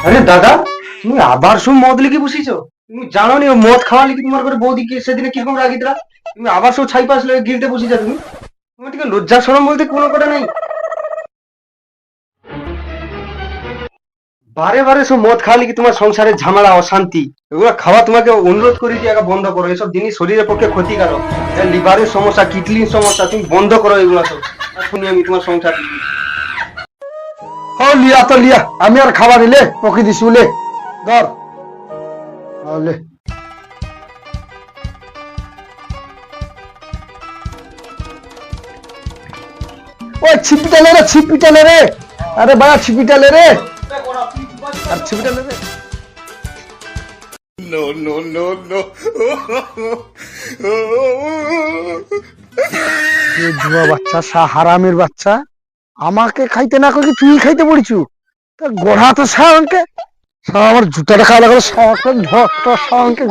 আরে দাদা, তুমি আবার সব মদ লিখে বসিছো? তুমি জানো নি ও মদ খাওয়া লিখে তোমার ঘরে বৌদিকে সেদিনে কিরকম রাগিতরা? তুমি আবার সব ছাই পাশ লেগে গিলতে বসিছা তুমি? তোমার থেকে লজ্জা শরম বলতে কোনো কথা নাই? বারে বারে সব মদ খাওয়া লিখে তোমার সংসারে ঝামেলা অশান্তি, এগুলো খাওয়া তোমাকে অনুরোধ করি যে আগে বন্ধ করো। এসব জিনিস শরীরের পক্ষে ক্ষতিকারক। লিভারের সমস্যা, কিডনির সমস্যা, তুমি বন্ধ করো এগুলো সব। এখনই আমি তোমার সংসার ও লিয়া তো লিয়া, আমি আর খাবার দিলে পকি দিছি বলে ধর লে। ওই ছিপিটালে রে, ছিপিটালে রে, আরে বাড়া ছিপিটালে রে, আর ছিপিটালে রে। এ জুয়া বাচ্চা, হারামের বাচ্চা, আমাকে খাইতে না করি তুই খাইতে পড়িছু। তা গড়া তো শাহকে, আমার জুতাটা খাওয়া লাগলো, শাহকে ধর, শাহকে